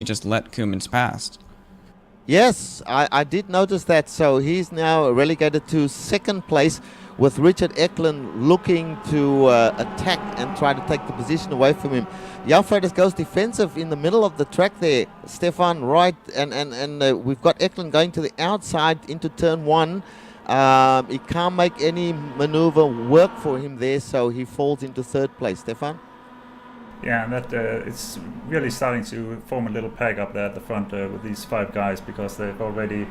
he just let Koemans pass. Yes, I did notice that. So he's now relegated to second place with Richard Eklund looking to attack and try to take the position away from him. Jalfredis goes defensive in the middle of the track there, Stefan, right, and we've got Eklund going to the outside into turn one. He can't make any maneuver work for him there, so he falls into third place, Stefan. Yeah, and that it's really starting to form a little pack up there at the front with these 5 guys, because they've already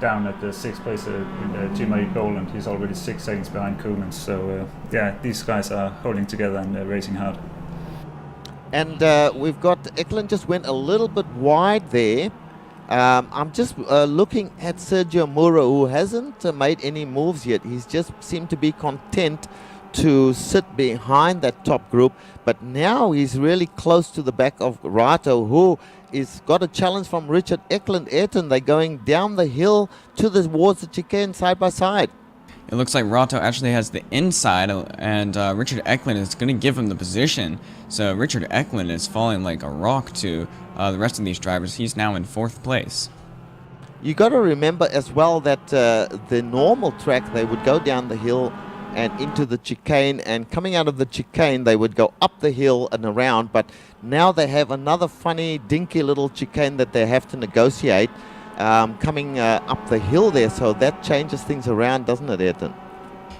down at the 6th place in Jimmy Boland. He's already 6 seconds behind Koemans. So yeah, these guys are holding together and racing hard. And we've got Eklund just went a little bit wide there. I'm just looking at Sergio Mura, who hasn't made any moves yet. He's just seemed to be content to sit behind that top group, but now he's really close to the back of Rato, who is got a challenge from Richard Eklund. Ayrton, they're going down the hill towards the chicane side by side. It looks like Rato actually has the inside, and Richard Eklund is going to give him the position. So Richard Eklund is falling like a rock to the rest of these drivers. He's now in 4th place. You got to remember as well that the normal track, they would go down the hill and into the chicane, and coming out of the chicane they would go up the hill and around, but now they have another funny dinky little chicane that they have to negotiate coming up the hill there, so that changes things around, doesn't it, Ayrton?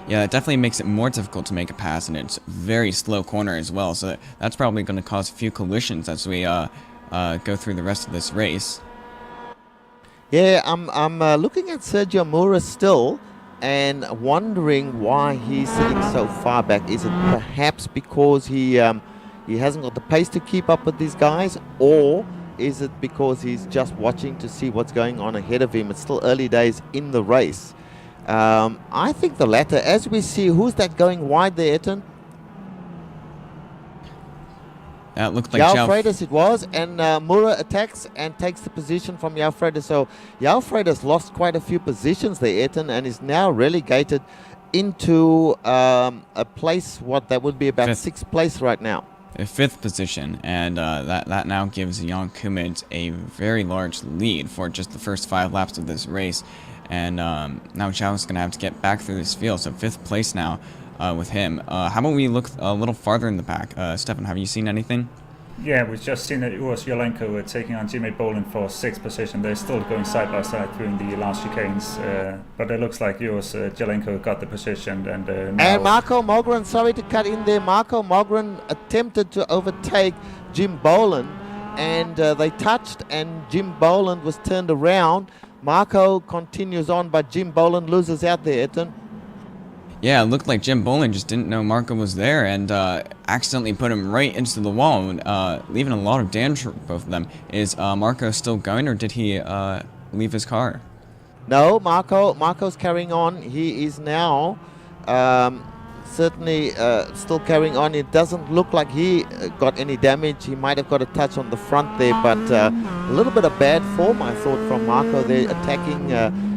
Yeah, it definitely makes it more difficult to make a pass, and it's very slow corner as well, so that's probably going to cause a few collisions as we go through the rest of this race. Yeah, I'm looking at Sergio Mura still and wondering why he's sitting so far back. Is it perhaps because he hasn't got the pace to keep up with these guys, or is it because he's just watching to see what's going on ahead of him? It's still early days in the race. I think the latter. As we see, who's that going wide there, Ayrton? That looked like Jalfredis it was, and Mura attacks and takes the position from Jalfredis. So Jalfredis lost quite a few positions there, Ayrton, and is now relegated into a place, what that would be about 6th place right now. A 5th position, and that now gives Jan Koemans a very large lead for just the first 5 laps of this race. And now Zhao's going to have to get back through this field, so 5th place now. With him. How about we look a little farther in the back? Stefan, have you seen anything? Yeah, we've just seen that Uros Jolenko taking on Jimmy Boland for 6th position. They're still going side by side through the last chicanes, but it looks like Uros Jolenko got the position. And Marco Mogren, sorry to cut in there, Marco Mogren attempted to overtake Jim Boland, and they touched, and Jim Boland was turned around. Marco continues on, but Jim Boland loses out there, Ayrton. Yeah, it looked like Jim Boland just didn't know Marco was there and accidentally put him right into the wall, leaving a lot of damage for both of them. Is Marco still going, or did he leave his car? No, Marco's carrying on. He is now certainly still carrying on. It doesn't look like he got any damage. He might have got a touch on the front there, but a little bit of bad form, I thought, from Marco there, attacking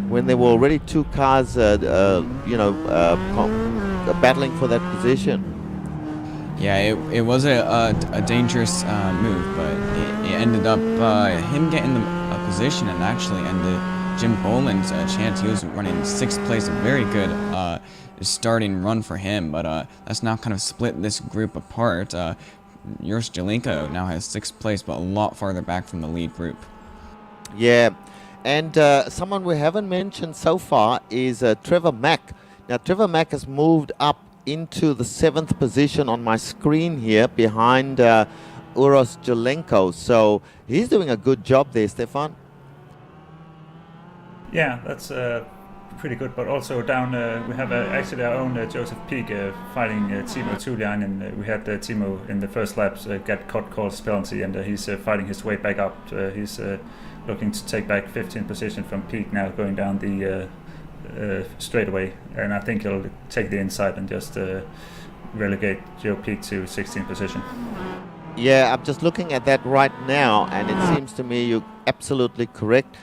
when there were already 2 cars, battling for that position. Yeah, it was a dangerous move, but it ended up him getting the position and actually ended Jim Boland's chance. He was running 6th place, a very good starting run for him, but that's now kind of split this group apart. Uros Jolenko now has 6th place, but a lot farther back from the lead group. Yeah. And someone we haven't mentioned so far is Trevor Mack. Now, Trevor Mack has moved up into the 7th position on my screen here behind Uros Jolenko. So he's doing a good job there, Stefan. Yeah, that's pretty good. But also down, we have actually our own Joseph Peak fighting Timo Tulian. And we had Timo in the first laps get caught cause penalty, and he's fighting his way back up. He's looking to take back 15th position from Peak now, going down the straightaway, and I think he'll take the inside and just relegate Joe Peak to 16th position. Yeah, I'm just looking at that right now, and it seems to me you're absolutely correct.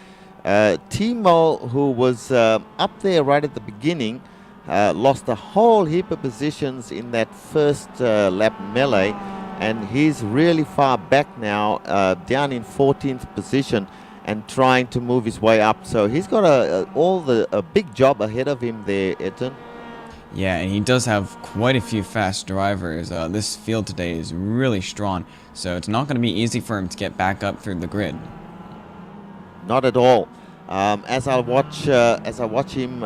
Timo, who was up there right at the beginning, lost a whole heap of positions in that first lap melee, and he's really far back now, down in 14th position, and trying to move his way up. So he's got a big job ahead of him there, Eton. Yeah, and he does have quite a few fast drivers. This field today is really strong, so it's not going to be easy for him to get back up through the grid. Not at all. As I watch him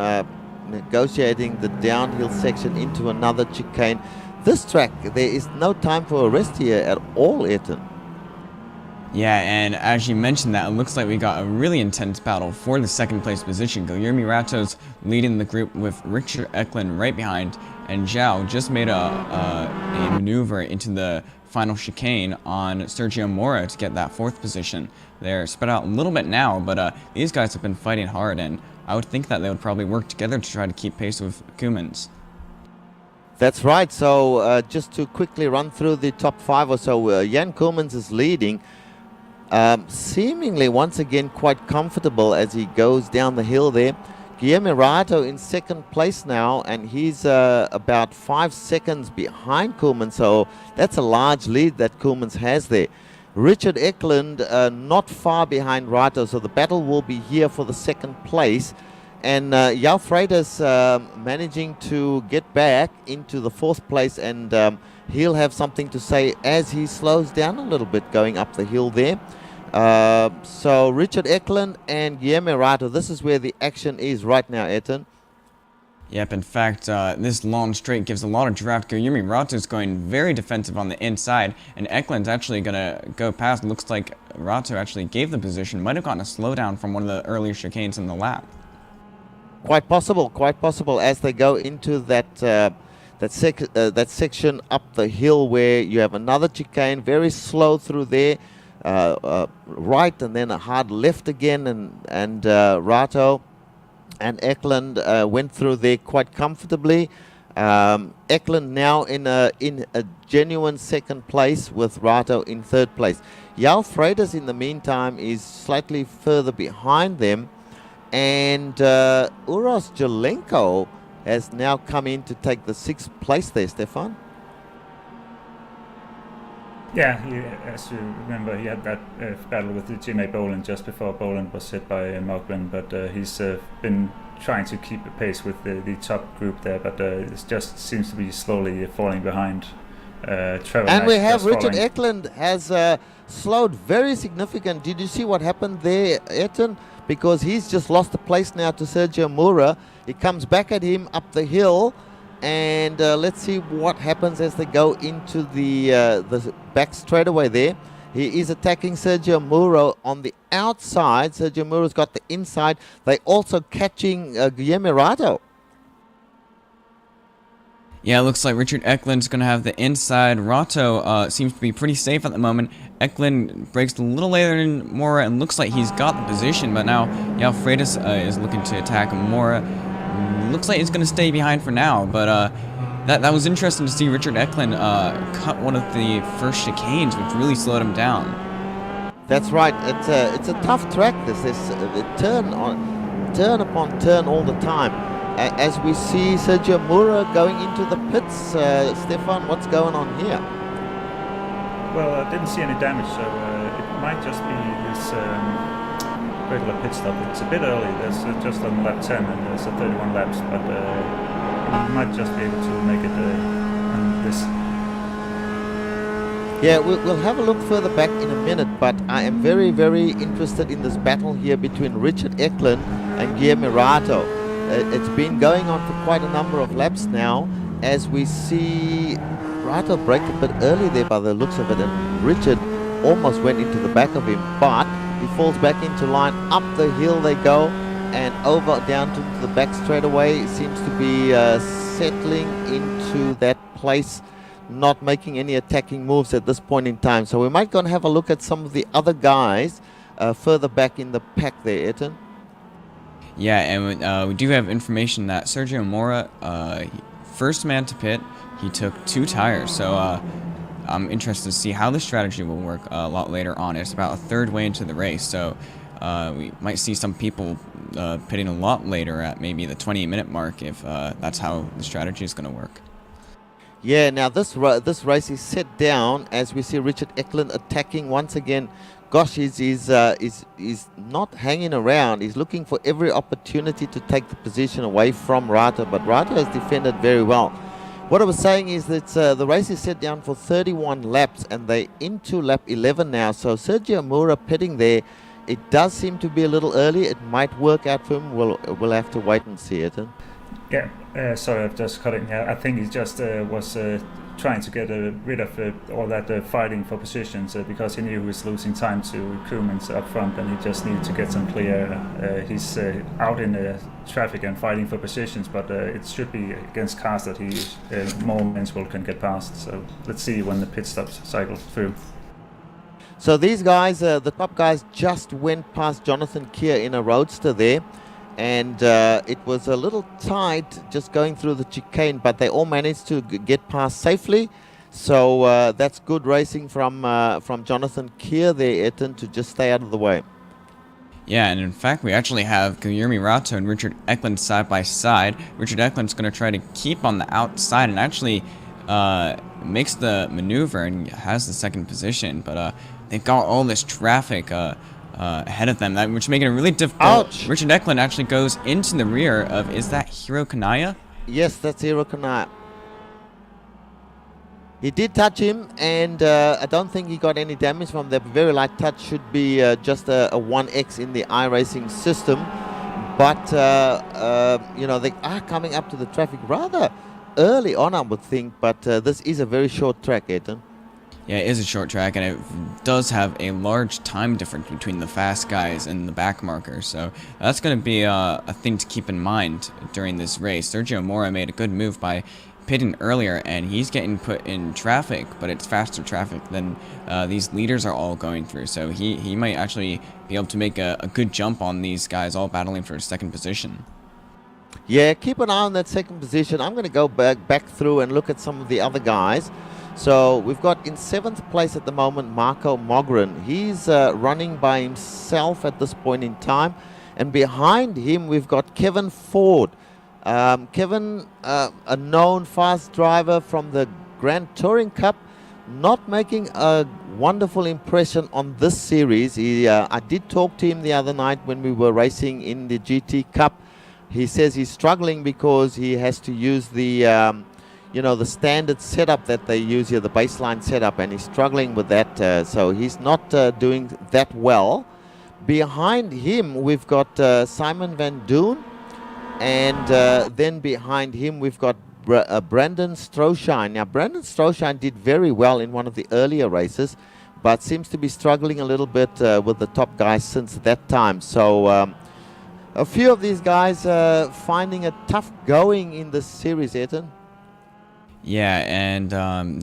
negotiating the downhill section into another chicane, this track, there is no time for a rest here at all, Eton. Yeah, and as you mentioned that, it looks like we got a really intense battle for the second place position. Guillermo Rato's leading the group with Richard Eklund right behind, and Zhao just made a maneuver into the final chicane on Sergio Mora to get that 4th position. They're spread out a little bit now, but these guys have been fighting hard, and I would think that they would probably work together to try to keep pace with Koemans. That's right. So just to quickly run through the top 5 or so, Jan Koemans is leading. Seemingly once again quite comfortable as he goes down the hill there. Guillermo Rato in 2nd place now, and he's about 5 seconds behind Koemans, so that's a large lead that Koemans has there. Richard Eklund not far behind Rato, so the battle will be here for the 2nd place. And Jao Freitas managing to get back into the 4th place, and he'll have something to say as he slows down a little bit going up the hill there. So Richard Eklund and Guillermo Rato, this is where the action is right now, Eton. Yep, in fact, this long straight gives a lot of draft. Guillermo Rato's going very defensive on the inside, and Eklund's actually going to go past. Looks like Rato actually gave the position, might have gotten a slowdown from one of the earlier chicanes in the lap. Quite possible as they go into that section up the hill where you have another chicane, very slow through there, right and then a hard left again, and Rato and Eklund went through there quite comfortably. Eklund now in a genuine 2nd place with Rato in 3rd place. Jao Freitas in the meantime is slightly further behind them. And Uros Jelenko has now come in to take the 6th place there, Stefan. Yeah, as you remember, he had that battle with Jimmy Boland just before Boland was hit by Mogren, but he's been trying to keep a pace with the top group there, but it just seems to be slowly falling behind. Trevor and Nash we have Richard falling. Eklund has slowed very significant. Did you see what happened there, Eton? Because he's just lost the place now to Sergio Mora. He comes back at him up the hill, and let's see what happens as they go into the back straightaway there. He is attacking Sergio Mora on the outside. Sergio Mora's got the inside. They also catching Guillermo Rato. Yeah, it looks like Richard Eklund's going to have the inside. Rato seems to be pretty safe at the moment. Eklund breaks a little later than Mora and looks like he's got the position, but now Jao Freitas is looking to attack Mora. Looks like he's going to stay behind for now, but that was interesting to see Richard Eklund cut one of the first chicanes, which really slowed him down. That's right. It's a tough track. This is turn upon turn all the time. As we see Sergio Mora going into the pits, Stefan, what's going on here? Well, I didn't see any damage, so it might just be this regular pit stop. It's a bit early. There's just on lap 10 and there's 31 laps, but we might just be able to make it on this. Yeah, we'll have a look further back in a minute, but I am very, very interested in this battle here between Richard Eklund and Guillermo Rato. It's been going on for quite a number of laps now, as we see Rato break a bit early there by the looks of it, and Richard almost went into the back of him, but he falls back into line. Up the hill they go, and over down to the back straightaway. Seems to be settling into that place, not making any attacking moves at this point in time. So we might go and have a look at some of the other guys further back in the pack there, Eton. Yeah, and we do have information that Sergio Mora, first man to pit, he took 2 tires. So I'm interested to see how the strategy will work a lot later on. It's about a third way into the race, so we might see some people pitting a lot later at maybe the 20-minute mark if that's how the strategy is going to work. Yeah, now this race is set down as we see Richard Eklund attacking once again. Gosh, he's not hanging around. He's looking for every opportunity to take the position away from Rata, but Rata has defended very well. What I was saying is that the race is set down for 31 laps, and they're into lap 11 now. So Sergio Moura pitting there. It does seem to be a little early. It might work out for him. We'll have to wait and see it. Huh? Yeah, sorry, I've just cut in here. I think he just was trying to get rid of all that fighting for positions because he knew he was losing time to Koemans up front, and he just needed to get some clear. He's out in traffic and fighting for positions, but it should be against cars that he more Mansell can get past. So let's see when the pit stops cycle through. So these guys, the top guys, just went past Jonathan Keir in a roadster there. And it was a little tight just going through the chicane, but they all managed to get past safely. So that's good racing from Jonathan Keir there, Etten, to just stay out of the way. Yeah, and in fact, we actually have Guillermo Rato and Richard Eklund side by side. Richard Eklund's going to try to keep on the outside and actually makes the maneuver and has the second position. But they've got all this traffic ahead of them, which making it really difficult. Ouch. Richard Eklund actually goes into the rear of, is that Hiro Kanaya? Yes, that's Hiro Kanaya. He did touch him, and I don't think he got any damage from that. Very light touch, should be just a 1x in the iRacing system. But, you know, they are coming up to the traffic rather early on, I would think. But this is a very short track, Etten. Yeah, it is a short track, and it does have a large time difference between the fast guys and the back markers, so that's going to be a thing to keep in mind during this race. Sergio Moura made a good move by pitting earlier, and he's getting put in traffic, but it's faster traffic than these leaders are all going through, so he might actually be able to make a good jump on these guys all battling for second position. Yeah, keep an eye on that second position. I'm going to go back through and look at some of the other guys. So we've got in 7th place at the moment Marco Mogren. He's running by himself at this point in time. And behind him we've got Kevin Ford. Kevin, a known fast driver from the Grand Touring Cup, not making a wonderful impression on this series. I did talk to him the other night when we were racing in the GT Cup. He says he's struggling because he has to use the you know, the standard setup that they use here, the baseline setup, and he's struggling with that, so he's not doing that well. Behind him we've got Simon Van Doon, and then behind him we've got Brandon Stroshine. Now Brandon Stroshine did very well in one of the earlier races, but seems to be struggling a little bit with the top guys since that time. So a few of these guys finding it tough going in this series, Etten. Yeah, and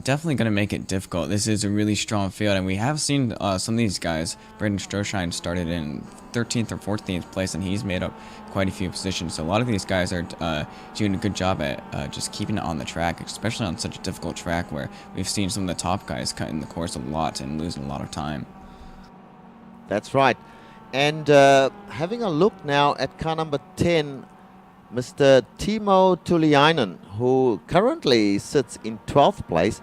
definitely going to make it difficult. This is a really strong field, and we have seen some of these guys. Brandon Stroshine started in 13th or 14th place, and he's made up quite a few positions. So a lot of these guys are doing a good job at just keeping it on the track, especially on such a difficult track where we've seen some of the top guys cutting the course a lot and losing a lot of time. That's right. And having a look now at car number 10, Mr. Timo Tuliainen, who currently sits in 12th place.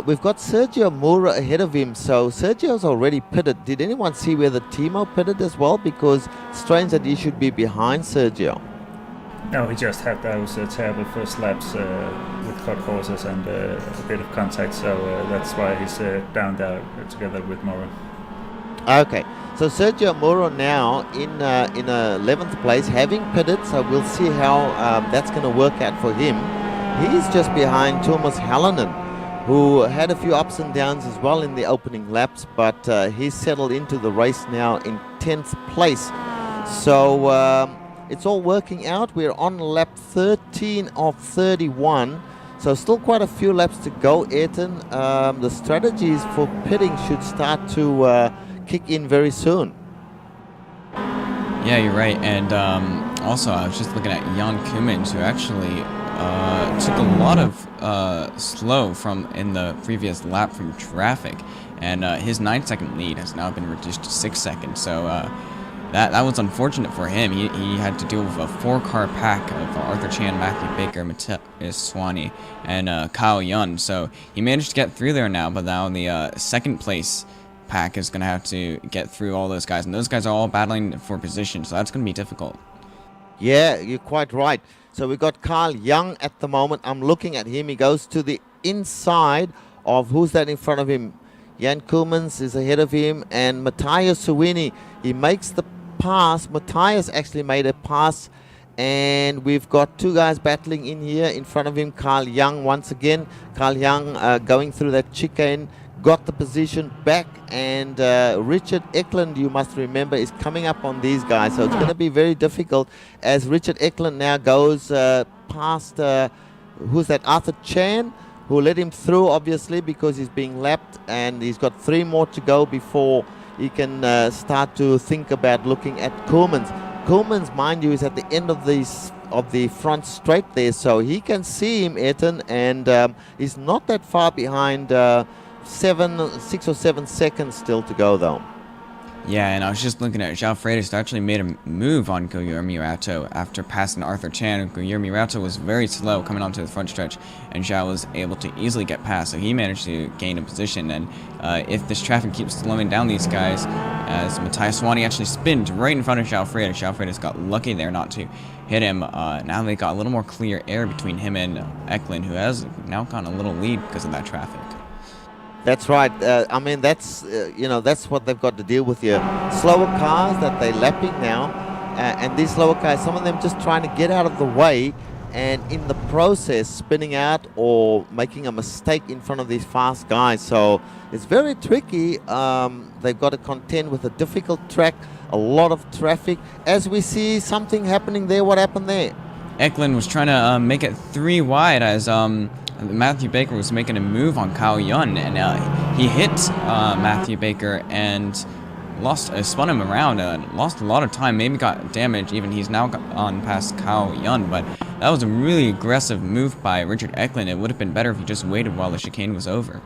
We've got Sergio Moura ahead of him, so Sergio's already pitted. Did anyone see whether Timo pitted as well? Because strange that he should be behind Sergio. No, he just had those terrible first laps with cut courses and a bit of contact, so that's why he's down there together with Moura. Okay, so Sergio Moura now in 11th place, having pitted, so we'll see how that's going to work out for him. He's just behind Thomas Hallinen, who had a few ups and downs as well in the opening laps, but he's settled into the race now in 10th place. So it's all working out. We're on lap 13 of 31. So still quite a few laps to go, Ayrton. The strategies for pitting should start to kick in very soon. Yeah, you're right. And also, I was just looking at Jan Koemans, who actually took a lot of slow from in the previous lap from traffic. And his 9-second lead has now been reduced to 6 seconds. So that was unfortunate for him. He had to deal with a 4-car pack of Arthur Chan, Matthew Baker, Matthias Swaney, and Kyle Yun. So he managed to get through there now, but now the second place pack is going to have to get through all those guys, and those guys are all battling for position, so that's going to be difficult. Yeah, you're quite right. So we've got Carl Young at the moment. I'm looking at him. He goes to the inside of, who's that in front of him? Jan Koemans is ahead of him, and Matthias Suwini, he makes the pass. Matthias actually made a pass, and we've got two guys battling in here in front of him. Carl Young once again. Carl Young going through that chicane, got the position back, and Richard Eklund, you must remember, is coming up on these guys, so it's going to be very difficult as Richard Eklund now goes past, who's that, Arthur Chan, who let him through obviously because he's being lapped, and he's got 3 more to go before he can start to think about looking at Koemans. Koemans, mind you, is at the end of the front straight there, so he can see him, Ayrton, and he's not that far behind. 6 or 7 seconds still to go though. Yeah, and I was just looking at João Freitas actually made a move on Guilherme Rato after passing Arthur Chan. Guilherme Rato was very slow coming onto the front stretch, and João was able to easily get past, so he managed to gain a position. And if this traffic keeps slowing down these guys, as Matthias Swaney actually spinned right in front of João Freitas got lucky there not to hit him. Now they got a little more clear air between him and Eklund, who has now gotten a little lead because of that traffic. That's right. I mean, that's that's what they've got to deal with here. Slower cars that they're lapping now, and these slower cars, some of them just trying to get out of the way, and in the process spinning out or making a mistake in front of these fast guys. So it's very tricky. They've got to contend with a difficult track, a lot of traffic. As we see something happening there, what happened there? Eklund was trying to make it 3 wide as Matthew Baker was making a move on Kyle Yun, and he hit Matthew Baker and spun him around, lost a lot of time, maybe got damaged. Even he's now on past Kyle Yun, but that was a really aggressive move by Richard Eklund. It would have been better if he just waited while the chicane was over.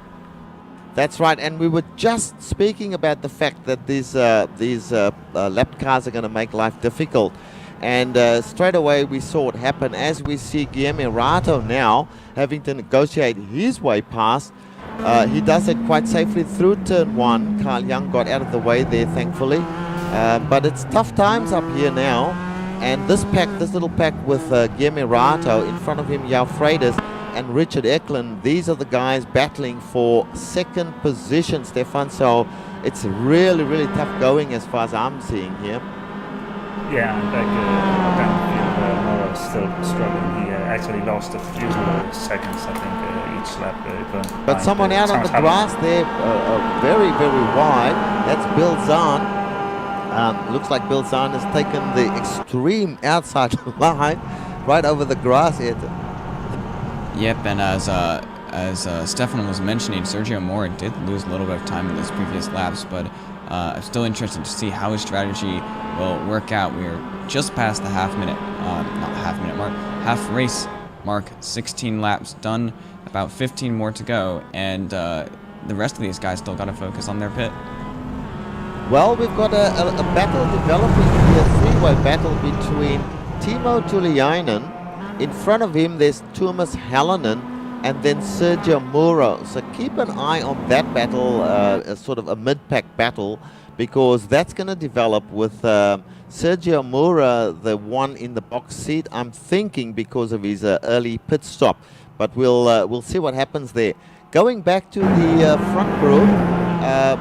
That's right, and we were just speaking about the fact that these lap cars are going to make life difficult. And straight away we saw it happen as we see Guilherme Rato now having to negotiate his way past. He does it quite safely through turn 1. Carl Young got out of the way there, thankfully. But it's tough times up here now. And this little pack with Guilherme Rato, in front of him João Freitas and Richard Eklund, these are the guys battling for second position, Stefan. So it's really, really tough going as far as I'm seeing here. Yeah, and back downfield, Mora still struggling. He actually lost a few seconds, I think, each lap. But someone out on the grass there, very, very wide. That's Bill Zahn. Looks like Bill Zahn has taken the extreme outside line right over the grass here. Yep, and as Stefan was mentioning, Sergio Mora did lose a little bit of time in those previous laps, but I'm still interested to see how his strategy will work out. We're just past the half race mark, 16 laps done, about 15 more to go, and the rest of these guys still got to focus on their pit. Well, we've got a battle developing here, a 3-way battle between Timo Tuliainen. In front of him there's Tuomas Halonen, and then Sergio Muro. So keep an eye on that battle, sort of a mid-pack battle, because that's going to develop with Sergio Muro, the one in the box seat, I'm thinking, because of his early pit stop. But we'll see what happens there. Going back to the front group,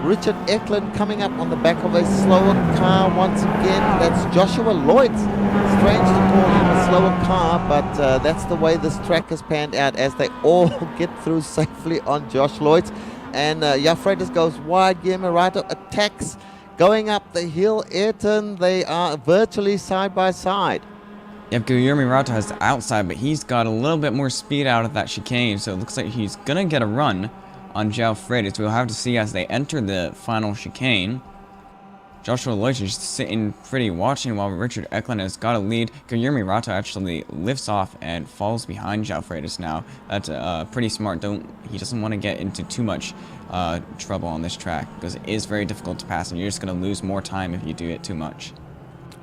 Richard Eklund coming up on the back of a slower car once again. That's Joshua Lloyd. Strange to call him a slower car, but that's the way this track has panned out as they all get through safely on Josh Lloyd. And João Freitas goes wide. Guilherme Rato attacks. Going up the hill, Ayrton, they are virtually side by side. Yep, Guilherme Rato has the outside, but he's got a little bit more speed out of that chicane, so it looks like he's going to get a run on João Freitas. We'll have to see as they enter the final chicane. Joshua Lloyd is sitting pretty watching while Richard Eklund has got a lead. Guilherme Rato actually lifts off and falls behind João Freitas now. That's pretty smart. He doesn't want to get into too much trouble on this track because it is very difficult to pass, and you're just going to lose more time if you do it too much.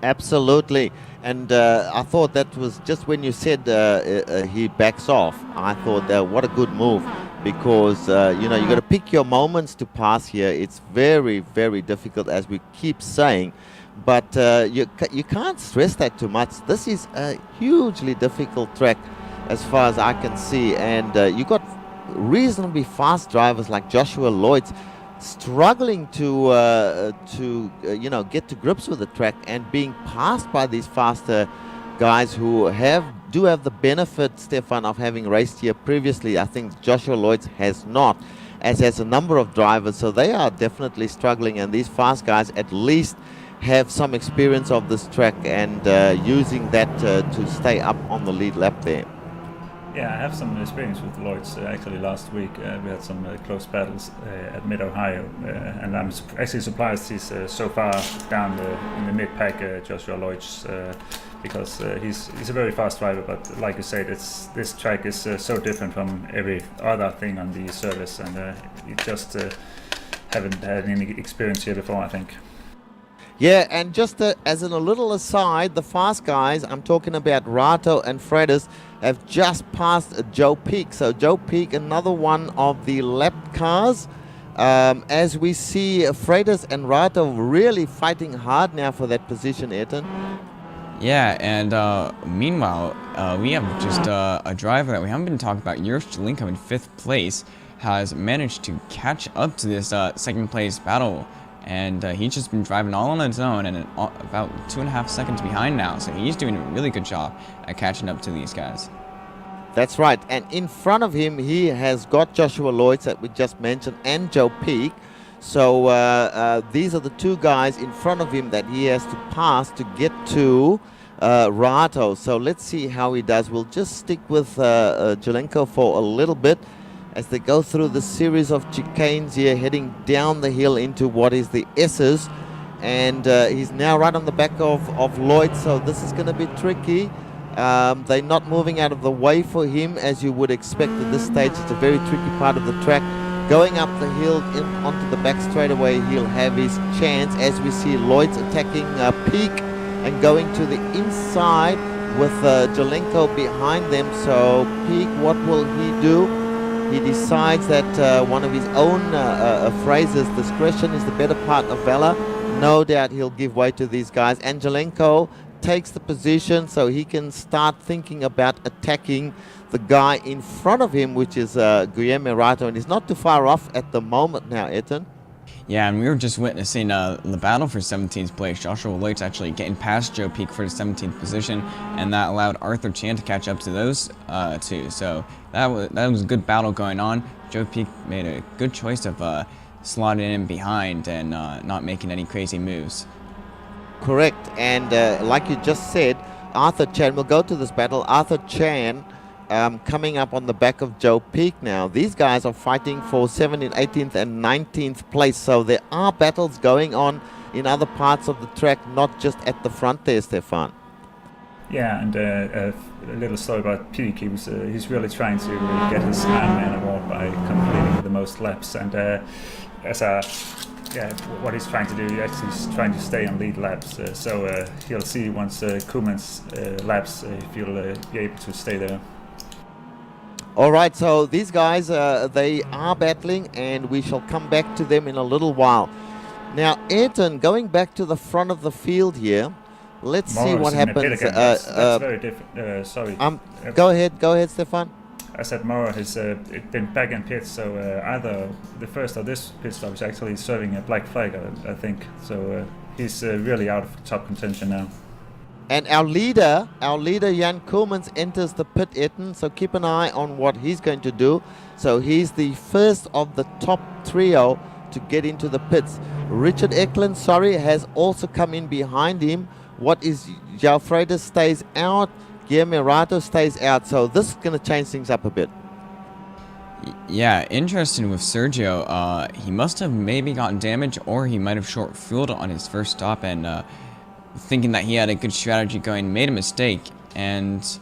Absolutely. And I thought that was just when you said he backs off. I thought what a good move, because you know, you got to pick your moments to pass here. It's very, very difficult, as we keep saying, but you can't stress that too much. This is a hugely difficult track as far as I can see, and you got reasonably fast drivers like Joshua Lloyd struggling to you know, get to grips with the track and being passed by these faster guys who do have the benefit, Stefan, of having raced here previously. I think Joshua Lloyd has not, as has a number of drivers, so they are definitely struggling, and these fast guys at least have some experience of this track and using that to stay up on the lead lap there. Yeah, I have some experience with Lloyd's. Actually, last week we had some close battles at Mid-Ohio, and I'm actually surprised he's so far down in the mid-pack, Joshua Lloyd's, because he's a very fast driver. But like you said, this track is so different from every other thing on the service, and you just haven't had any experience here before, I think. Yeah, and just as in a little aside, the fast guys, I'm talking about Rato and Freitas, have just passed Joe Peak. So Joe Peak, another one of the lap cars. As we see Freitas and Rato really fighting hard now for that position, Ayrton. Yeah, and meanwhile, we have just a driver that we haven't been talking about. Yurish Jelenko in 5th place has managed to catch up to this second place battle. And he's just been driving all on his own, and about 2.5 seconds behind now. So he's doing a really good job at catching up to these guys. That's right. And in front of him, he has got Joshua Lloyd that we just mentioned and Joe Peak. So these are the two guys in front of him that he has to pass to get to Rato. So let's see how he does. We'll just stick with Jelenko for a little bit as they go through the series of chicanes here, heading down the hill into what is the S's. And he's now right on the back of Lloyd, so this is going to be tricky. They're not moving out of the way for him, as you would expect at this stage. It's a very tricky part of the track. Going up the hill onto the back straightaway, he'll have his chance, as we see Lloyd's attacking Peak and going to the inside with Jelenko behind them. So Peak, what will he do? He decides that one of his own phrases, discretion is the better part of valor. No doubt he'll give way to these guys. And Jelenko takes the position so he can start thinking about attacking the guy in front of him, which is Guillermo Rato, and he's not too far off at the moment now, Ayrton. Yeah, and we were just witnessing the battle for 17th place. Joshua Lloyd's actually getting past Joe Peak for the 17th position, and that allowed Arthur Chan to catch up to those two. So that was a good battle going on. Joe Peak made a good choice of slotting in behind and not making any crazy moves. Correct, and like you just said, Arthur Chan, we'll go to this battle. Arthur Chan coming up on the back of Joe Peak now. These guys are fighting for 17th, 18th and 19th place. So there are battles going on in other parts of the track, not just at the front there, Stefan. Yeah, and a little story about Peak. He's really trying to get his Ironman award by completing the most laps. And what he's trying to do, he's trying to stay on lead laps. So he'll see once Koeman's laps if he'll be able to stay there. All right, so these guys, they are battling, and we shall come back to them in a little while. Now, Ayrton, going back to the front of the field here, let's see what happens. That's very different. Sorry. Go ahead, Stefan. I said Mora has been back in pits, so either the first or this pit stop is actually serving a black flag, I think. So he's really out of top contention now. And our leader Jan Koemans enters the pit, Ayrton, so keep an eye on what he's going to do. So he's the first of the top trio to get into the pits. Richard Eklund, has also come in behind him. What is João Freitas stays out, Guillermo Rato stays out, so this is going to change things up a bit. Yeah, interesting with Sergio. He must have maybe gotten damaged, or he might have short fueled on his first stop, and thinking that he had a good strategy going, made a mistake, and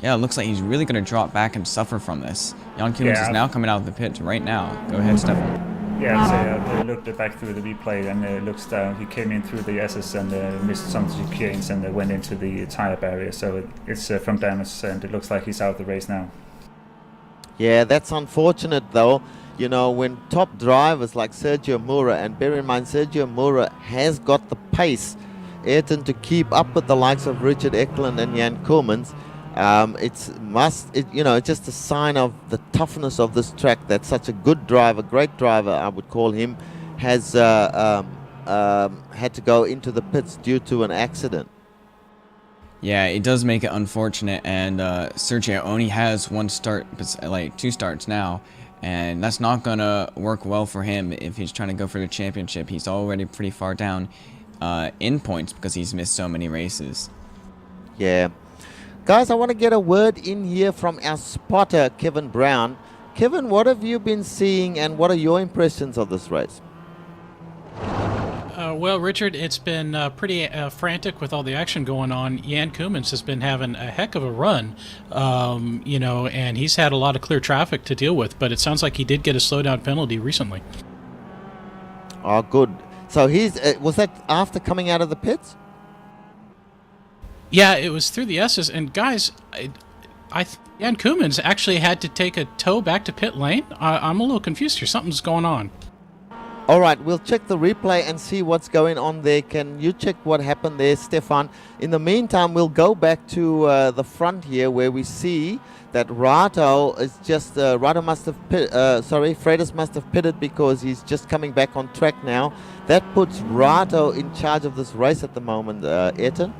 yeah, it looks like he's really going to drop back and suffer from this. Jan Koemans is now coming out of the pit right now. Go ahead, Stefan. Yeah, so I looked back through the replay and looks down. He came in through the S's and missed some chicanes and went into the tire barrier. So it's from damage, and it looks like he's out of the race now. Yeah, that's unfortunate though. You know, when top drivers like Sergio Moura, and bear in mind Sergio Moura has got the pace, Ayrton, to keep up with the likes of Richard Eklund and Jan Koolmans. It's just a sign of the toughness of this track that such a good driver, great driver, I would call him, has had to go into the pits due to an accident. Yeah, it does make it unfortunate, and Sergio only has one start, like 2 starts now, and that's not gonna work well for him if he's trying to go for the championship. He's already pretty far down in points because he's missed so many races. Yeah. Guys, I want to get a word in here from our spotter, Kevin Brown. Kevin, what have you been seeing and what are your impressions of this race? Well, Richard, it's been pretty frantic with all the action going on. Jan Koolmans has been having a heck of a run, and he's had a lot of clear traffic to deal with, but it sounds like he did get a slowdown penalty recently. Oh, good. So was that after coming out of the pits? Yeah, it was through the S's, and guys, Jan Koolmans actually had to take a tow back to pit lane. I'm a little confused here. Something's going on. All right, we'll check the replay and see what's going on there. Can you check what happened there, Stefan? In the meantime, we'll go back to the front here where we see that Rato is just, Freitas must have pitted because he's just coming back on track now. That puts Rato in charge of this race at the moment, Ayrton.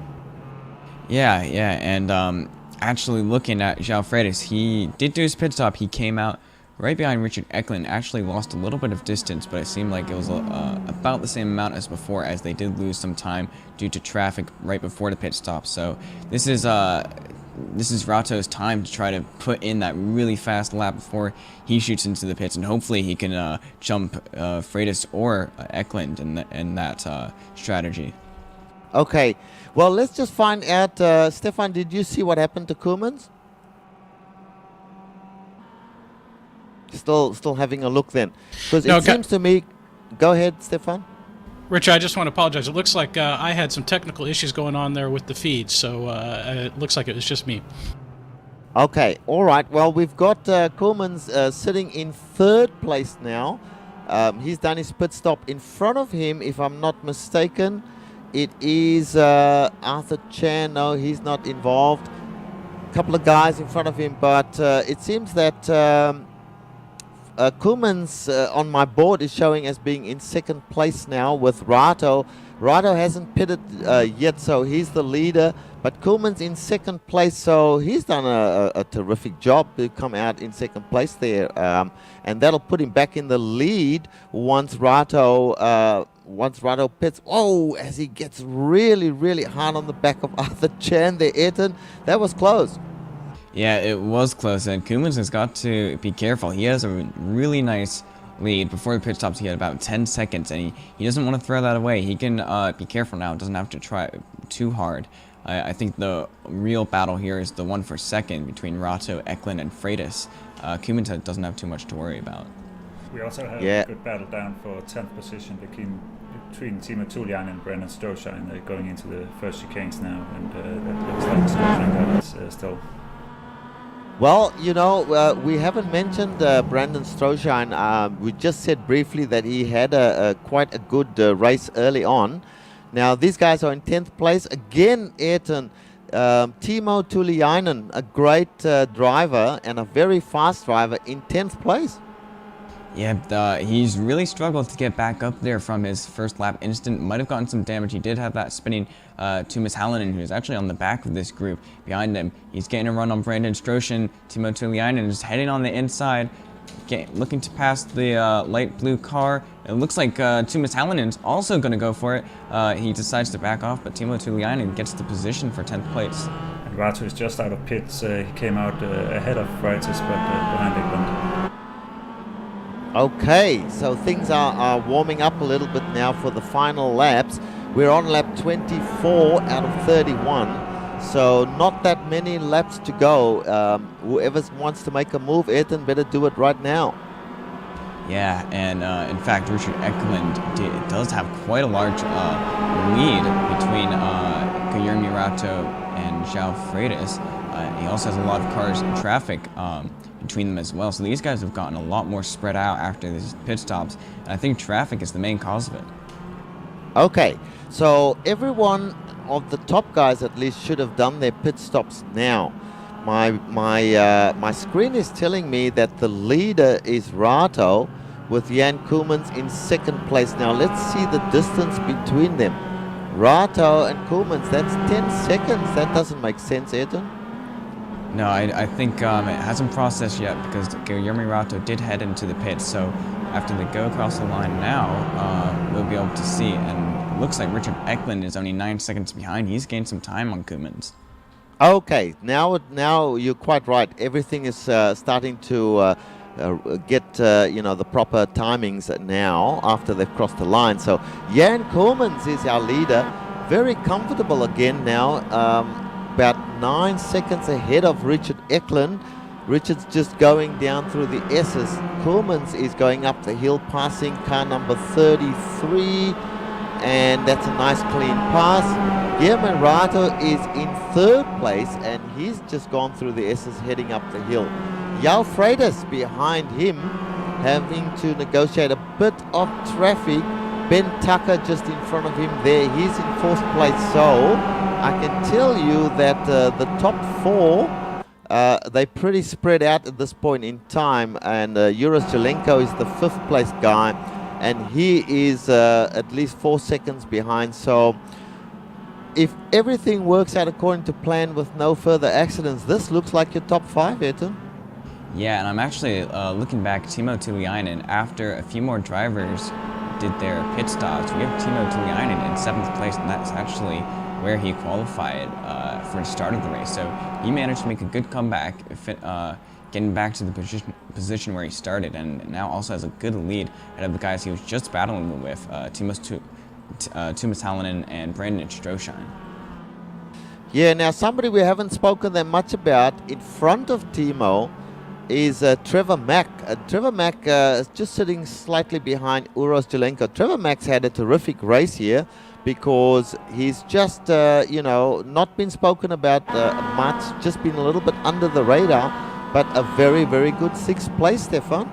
Yeah, and actually looking at João Freitas, he did do his pit stop. He came out right behind Richard Eklund, actually lost a little bit of distance, but it seemed like it was about the same amount as before, as they did lose some time due to traffic right before the pit stop. So this is Rato's time to try to put in that really fast lap before he shoots into the pits, and hopefully he can jump Freitas or Eklund in that strategy. Okay, well, let's just find out. Stefan, did you see what happened to Koolmans? Still having a look then, because it seems to me. Go ahead, Stefan. Rich, I just want to apologize. It looks like I had some technical issues going on there with the feed, so it looks like it was just me. Okay, all right. Well, we've got Koolmans sitting in 3rd place now. He's done his pit stop. In front of him, if I'm not mistaken, it is Arthur Chan. No, he's not involved. A couple of guys in front of him, but it seems that Koolmans on my board is showing as being in 2nd place now with Rato. Rato hasn't pitted yet, so he's the leader. But Koolmans in 2nd place, so he's done a terrific job to come out in 2nd place there. And that'll put him back in the lead once Rato pits. Oh, as he gets really, really hard on the back of Arthur Chan there, Ayrton. That was close. Yeah, it was close, and Koolmans has got to be careful. He has a really nice lead. Before the pit stops, he had about 10 seconds, and he doesn't want to throw that away. He can be careful now. Doesn't have to try too hard. I think the real battle here is the one for 2nd between Rato, Eklund, and Freitas. Koolmans doesn't have too much to worry about. We also have a good battle down for 10th position between Timo Tulian and Brandon Stroshine going into the first chicanes now, and that looks like Stroshine got still. Well, you know, we haven't mentioned Brandon Stroshine. We just said briefly that he had quite a good race early on. Now, these guys are in 10th place. Again, Ayrton, Timo Tuliainen, a great driver and a very fast driver, in 10th place. Yeah, he's really struggled to get back up there from his first lap incident. Might have gotten some damage. He did have that spinning Tuomas Hallinen, who's actually on the back of this group behind him. He's getting a run on Brandon Stroshine. Timo Tuliainen is heading on the inside, looking to pass the light blue car. It looks like Tuomas Hallinen's also going to go for it. He decides to back off, but Timo Tuliainen gets the position for 10th place. And Rato is just out of pits. He came out ahead of Freitas, but behind Eklund. Okay, so things are warming up a little bit now for the final laps. We're on lap 24 out of 31, so not that many laps to go. Whoever wants to make a move, Ayrton, better do it right now. Yeah, and in fact, Richard Eklund does have quite a large lead between Guillermo Rato and João Freitas. He also has a lot of cars and traffic between them as well. So these guys have gotten a lot more spread out after these pit stops. And I think traffic is the main cause of it. Okay, so everyone of the top guys at least should have done their pit stops now. My screen is telling me that the leader is Rato with Jan Koolmans in second place. Now let's see the distance between them. Rato and Koolmans, that's 10 seconds. That doesn't make sense, Ayrton. No, I think it hasn't processed yet because Guillermo Rato did head into the pits. So after they go across the line now, we'll be able to see. And it looks like Richard Eklund is only 9 seconds behind. He's gained some time on Koolmans. Okay, now you're quite right. Everything is starting to get the proper timings now after they've crossed the line. So Jan Koolmans is our leader, very comfortable again now, about 9 seconds ahead of Richard Eklund. Richard's just going down through the S's. Koolmans is going up the hill, passing car number 33, and that's a nice clean pass. Guillermo Rato is in third place, and he's just gone through the S's heading up the hill. João Freitas behind him, having to negotiate a bit of traffic. Ben Tucker just in front of him there. He's in fourth place. So I can tell you that the top four, they're pretty spread out at this point in time. And Uros Jelenko is the fifth place guy, and he is at least 4 seconds behind. So if everything works out according to plan with no further accidents, this looks like your top five, Ayrton. Yeah, and I'm actually looking back, Timo Tuliainen, after a few more drivers did their pit stops, we have Timo Tuliainen in 7th place, and that's actually where he qualified for the start of the race. So he managed to make a good comeback, getting back to the position where he started, and now also has a good lead ahead of the guys he was just battling with, Tuomas Halonen and Brandon Stroshine. Yeah, now somebody we haven't spoken that much about in front of Timo is Trevor Mack. Trevor Mack is just sitting slightly behind Uros Jelenko. Trevor Mack's had a terrific race here because he's just, not been spoken about much, just been a little bit under the radar, but a very, very good 6th place, Stefan.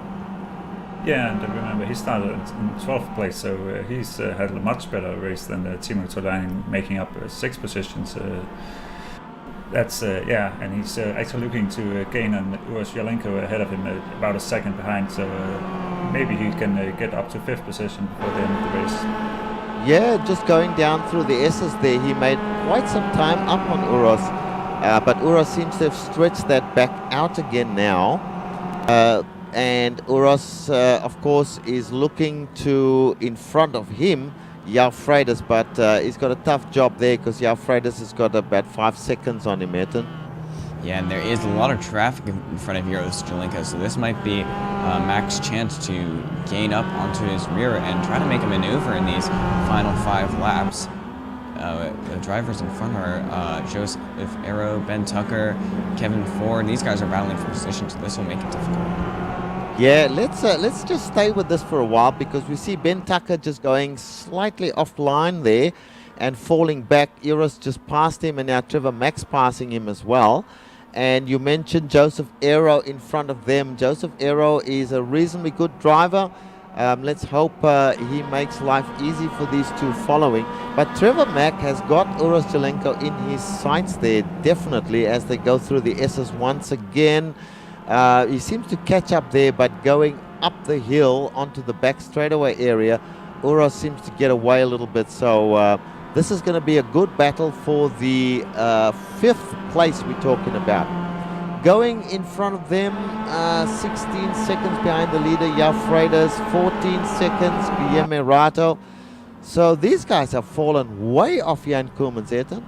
Yeah, and remember, he started in 12th place, so he's had a much better race than Timo Tuliainen, making up 6 positions. That's and he's actually looking to gain on Uros Jelenko ahead of him, about a second behind. So maybe he can get up to 5th position before the end of the race. Yeah, just going down through the S's there, he made quite some time up on Uros, but Uros seems to have stretched that back out again now. And Uros, of course, is looking to, in front of him, João Freitas, but he's got a tough job there because João Freitas has got about 5 seconds on him, Ayrton. Yeah, and there is a lot of traffic in front of Uros Jelenko, so this might be Mac's chance to gain up onto his rear and try to make a maneuver in these final 5 laps. The drivers in front are Joseph Arrow, Ben Tucker, Kevin Ford. These guys are battling for position, so this will make it difficult. Yeah, let's just stay with this for a while because we see Ben Tucker just going slightly offline there and falling back. Uros just passed him, and now Trevor Mack's passing him as well. And you mentioned Joseph Arrow in front of them. Joseph Arrow is a reasonably good driver. Let's hope he makes life easy for these two following. But Trevor Mack has got Uros Jelenko in his sights there, definitely, as they go through the S's once again. He seems to catch up there, but going up the hill onto the back straightaway area, Uros seems to get away a little bit. So this is going to be a good battle for the 5th place we're talking about. Going in front of them, 16 seconds behind the leader, João Freitas, 14 seconds, Guillermo Rato. So these guys have fallen way off Jan Koolmans, Ayrton.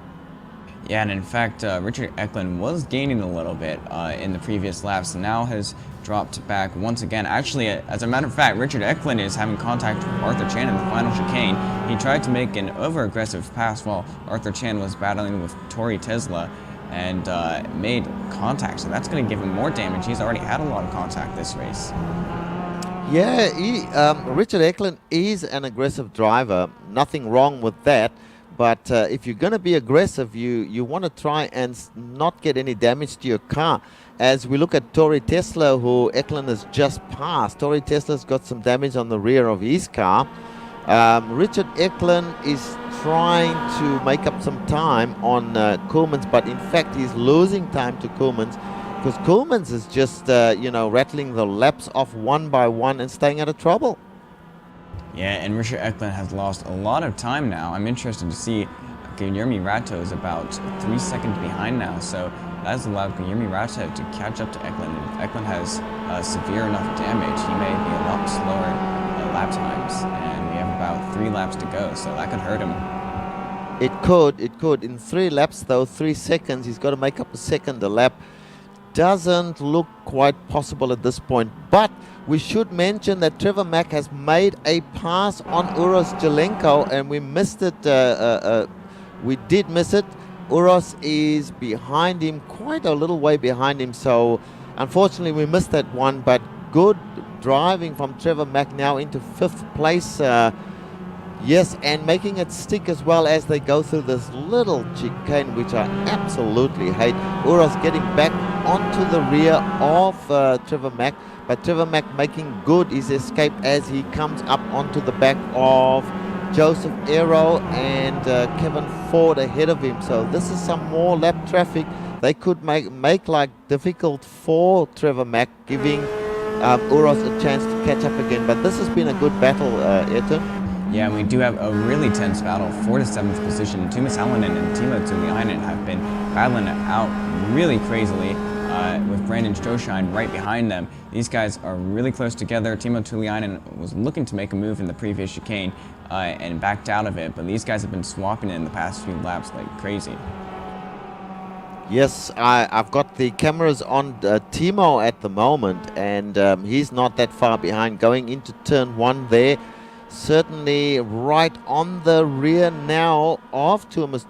Yeah, and in fact, Richard Eklund was gaining a little bit in the previous laps, and now has dropped back once again. Actually, as a matter of fact, Richard Eklund is having contact with Arthur Chan in the final chicane. He tried to make an over-aggressive pass while Arthur Chan was battling with Tori Tesla and made contact, so that's going to give him more damage. He's already had a lot of contact this race. Yeah, Richard Eklund is an aggressive driver. Nothing wrong with that. But if you're going to be aggressive, you want to try and not get any damage to your car. As we look at Tori Tesla, who Eklund has just passed, Tori Tesla's got some damage on the rear of his car. Richard Eklund is trying to make up some time on Koolmans, but in fact he's losing time to Koolmans because Koolmans is just rattling the laps off one by one and staying out of trouble. Yeah, and Richard Eklund has lost a lot of time now. I'm interested to see Guillermo Rato is about 3 seconds behind now, so that's allowed Guillermo Rato to catch up to Eklund. If Eklund has severe enough damage, he may be a lot slower lap times, and we have about 3 laps to go, so that could hurt him. It could. In 3 laps though, 3 seconds, he's got to make up a second a lap. Doesn't look quite possible at this point, but we should mention that Trevor Mack has made a pass on Uros Jelenko, and we missed it. We did miss it. Uros is behind him, quite a little way behind him, so unfortunately we missed that one, but good driving from Trevor Mack now into 5th place. Yes, and making it stick as well as they go through this little chicane, which I absolutely hate. Uros getting back onto the rear of Trevor Mack, but Trevor Mack making good his escape as he comes up onto the back of Joseph Aero and Kevin Ford ahead of him. So this is some more lap traffic they could make like difficult for Trevor Mack, giving Uros a chance to catch up again. But this has been a good battle, Ayrton. Yeah, and we do have a really tense battle for the 7th position. Tuomas Halonen and Timo Tuliainen have been battling it out really crazily with Brandon Stroshine right behind them. These guys are really close together. Timo Tuliainen was looking to make a move in the previous chicane and backed out of it, but these guys have been swapping it in the past few laps like crazy. Yes, I've got the cameras on Timo at the moment, and he's not that far behind going into turn 1 there. Certainly right on the rear now of Tuomas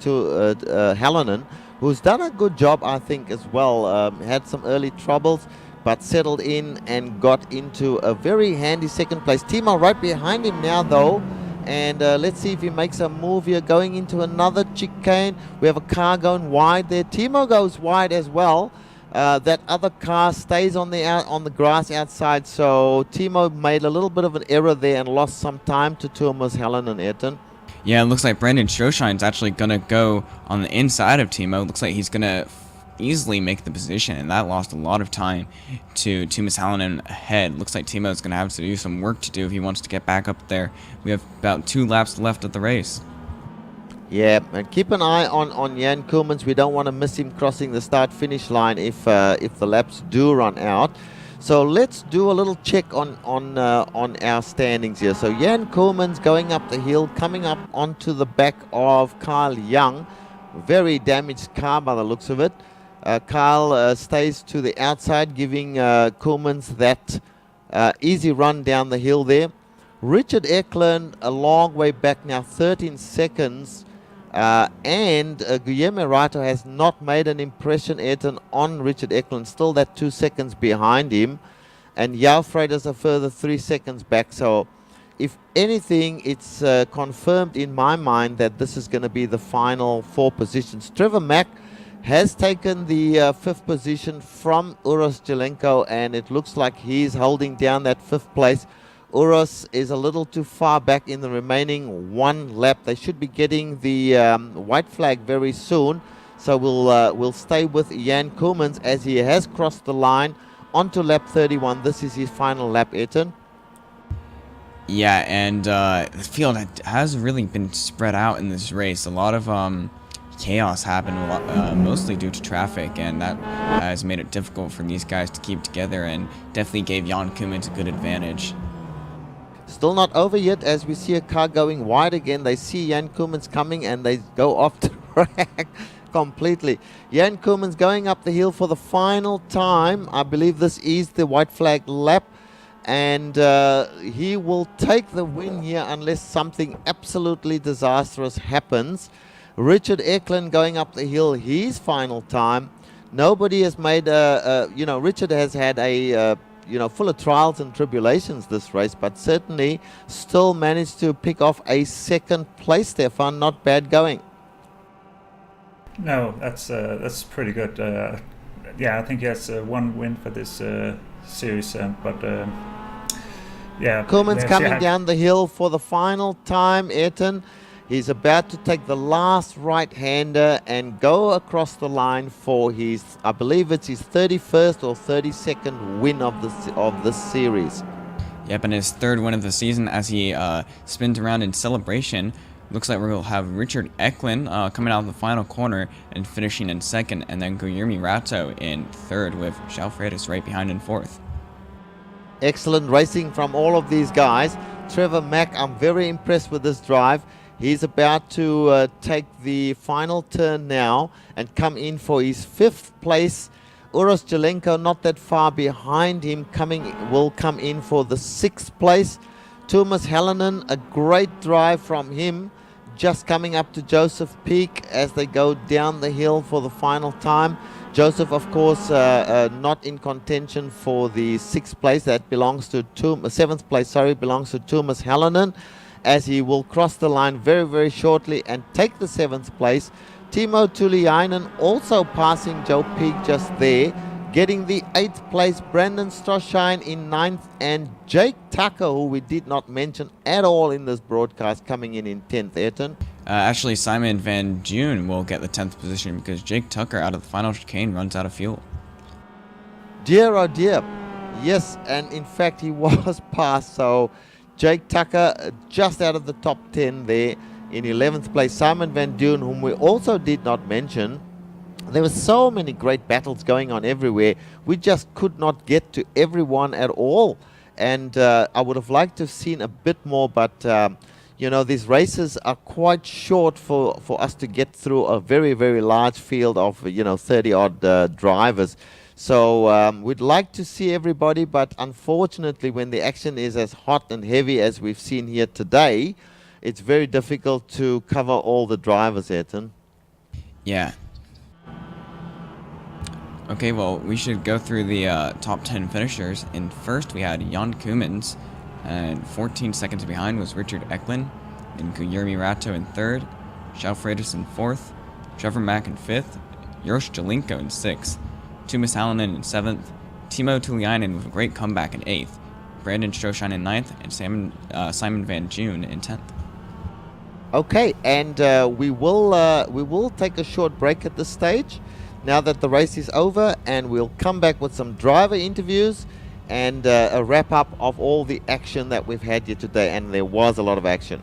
Halonen, who's done a good job, I think, as well. Had some early troubles, but settled in and got into a very handy 2nd place. Timo right behind him now, though. And let's see if he makes a move here, going into another chicane. We have a car going wide there. Timo goes wide as well. That other car stays on the grass outside, so Timo made a little bit of an error there and lost some time to Tuomas Halonen, Ayrton. Yeah, it looks like Brandon Stroshine's actually going to go on the inside of Timo. Looks like he's going to easily make the position, and that lost a lot of time to Tuomas Halonen ahead. Looks like Timo's going to have to do some work to do if he wants to get back up there. We have about 2 laps left of the race. Yeah, and keep an eye on Jan Koolmans. We don't want to miss him crossing the start-finish line if the laps do run out. So let's do a little check on our standings here. So Jan Koolmans going up the hill, coming up onto the back of Kyle Young. Very damaged car by the looks of it. Kyle stays to the outside, giving Koolmans that easy run down the hill there. Richard Eklund a long way back now, 13 seconds. And Guillermo Rato has not made an impression, Ayrton, on Richard Eklund. Still that 2 seconds behind him. And Joufreit is a further 3 seconds back. So if anything, it's confirmed in my mind that this is going to be the final 4 positions. Trevor Mack has taken the 5th position from Uros Jelenko, and it looks like he's holding down that 5th place. Uros is a little too far back in the remaining 1 lap. They should be getting the white flag very soon. So we'll stay with Jan Koolmans as he has crossed the line onto lap 31. This is his final lap, Ayrton. Yeah, and the field has really been spread out in this race. A lot of chaos happened, mostly due to traffic, and that has made it difficult for these guys to keep together and definitely gave Jan Koolmans a good advantage. Still not over yet as we see a car going wide again. They see Jan Koolmans coming and they go off the track completely. Jan Koolmans going up the hill for the final time. I believe this is the white flag lap, and he will take the win here unless something absolutely disastrous happens. Richard Eklund going up the hill, his final time. Nobody has made Richard has had a full of trials and tribulations, this race, but certainly still managed to pick off a second place, Stefan. Not bad going. No, that's pretty good. Yeah, I think he has one win for this series, but yeah. Koolman's coming yeah. down the hill for the final time, Ayrton. He's about to take the last right-hander and go across the line for his, I believe it's his 31st or 32nd win of this series. Yep, and his third win of the season as he spins around in celebration. Looks like we'll have Richard Eklund coming out of the final corner and finishing in second, and then Guillermo Rato in third with João Freitas right behind in fourth. Excellent racing from all of these guys. Trevor Mack, I'm very impressed with this drive. He's about to take the final turn now and come in for his 5th place. Uros Jelenko not that far behind him will come in for the 6th place. Thomas Hallinan, a great drive from him, just coming up to Joseph Peak as they go down the hill for the final time. Joseph, of course, not in contention for the 6th place. That belongs to 7th place, belongs to Thomas Hallinan, as he will cross the line very, very shortly and take the 7th place. Timo Tuliainen also passing Joe Peak just there, getting the 8th place. Brandon Stroshine in 9th, and Jake Tucker, who we did not mention at all in this broadcast, coming in 10th. Ayrton? Actually, Simon Van June will get the 10th position because Jake Tucker out of the final chicane runs out of fuel. Dear oh dear. Yes, and in fact he was passed, so Jake Tucker just out of the top 10 there in 11th place. Simon Van Duyn, whom we also did not mention. There were so many great battles going on everywhere. We just could not get to everyone at all. And I would have liked to have seen a bit more, but these races are quite short for us to get through a very, very large field of 30-odd drivers. So we'd like to see everybody, but unfortunately when the action is as hot and heavy as we've seen here today, it's very difficult to cover all the drivers, Ayrton. Yeah. Okay, well, we should go through the top 10 finishers. In first, we had Jan Koolmans, and 14 seconds behind was Richard Eklund, and Guillermo Rato in third, João Freitas in fourth, Trevor Mack in fifth, Uros Jelenko in sixth, Thomas Hallinan in seventh, Timo Tuliainen with a great comeback in eighth, Brandon Stroshine in ninth, and Simon Van June in 10th. Okay, and we will take a short break at this stage now that the race is over, and we'll come back with some driver interviews and a wrap up of all the action that we've had here today, and there was a lot of action.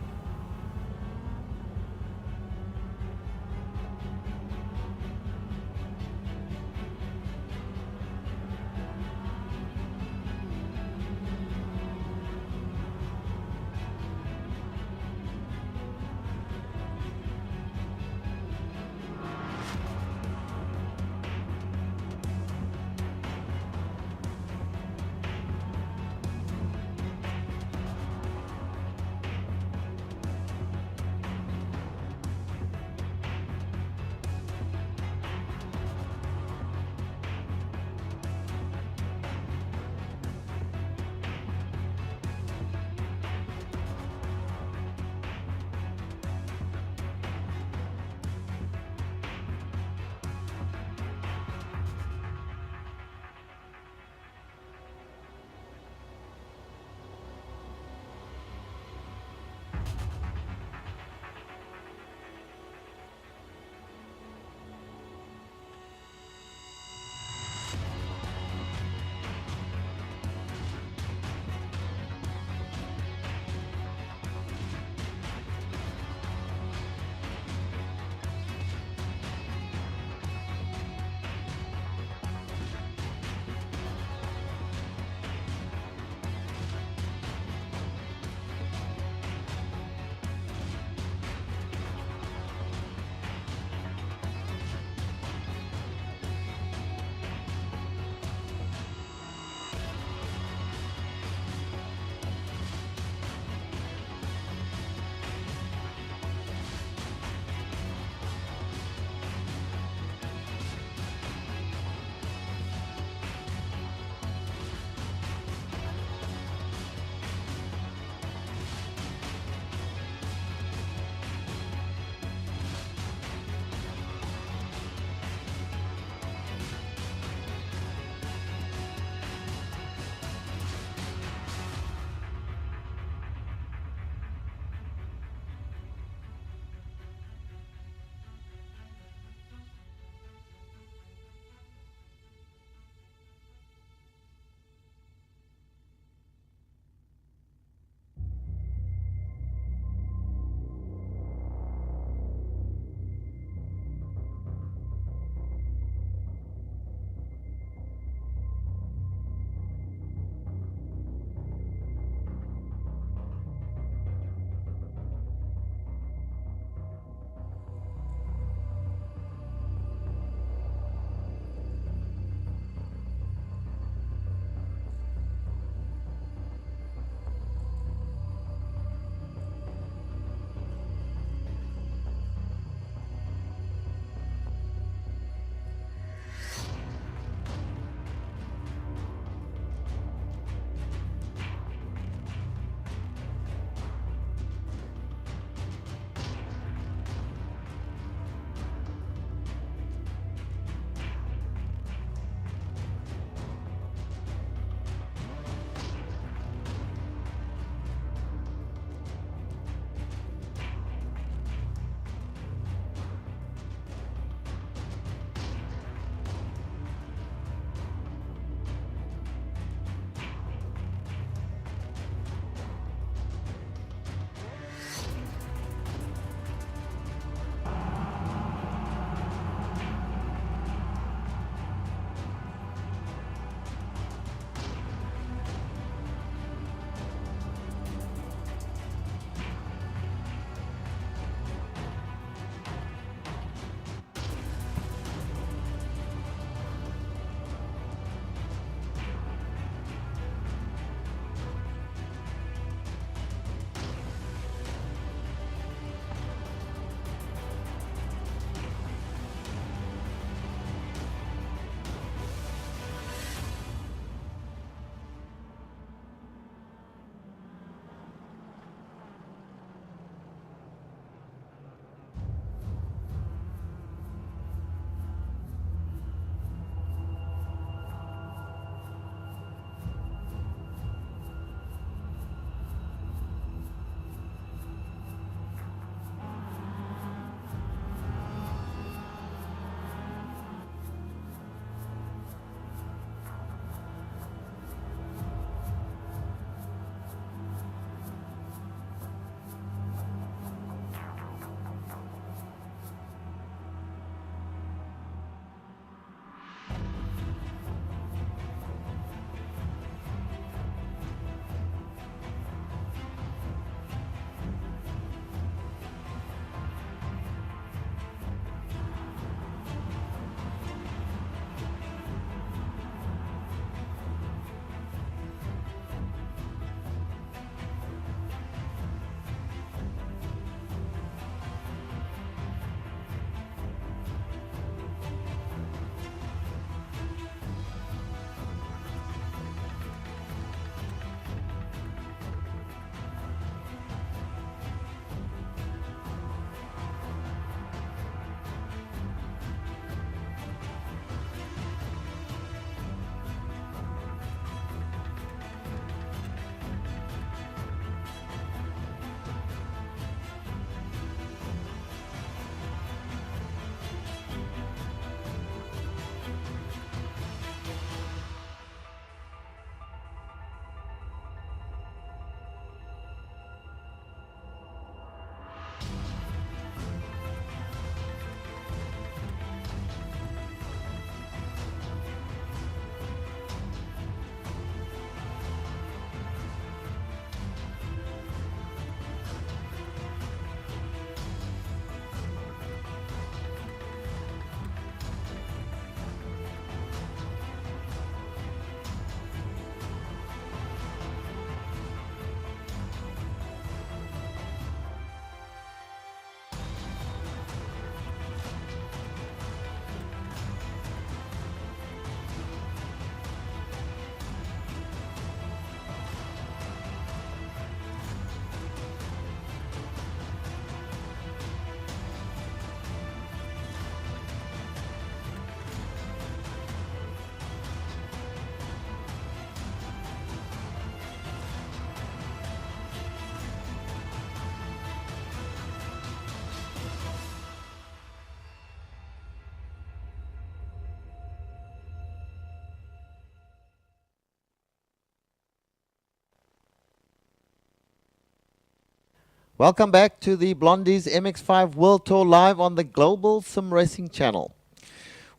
Welcome back to the Blondies MX5 World Tour live on the Global SimRacing channel.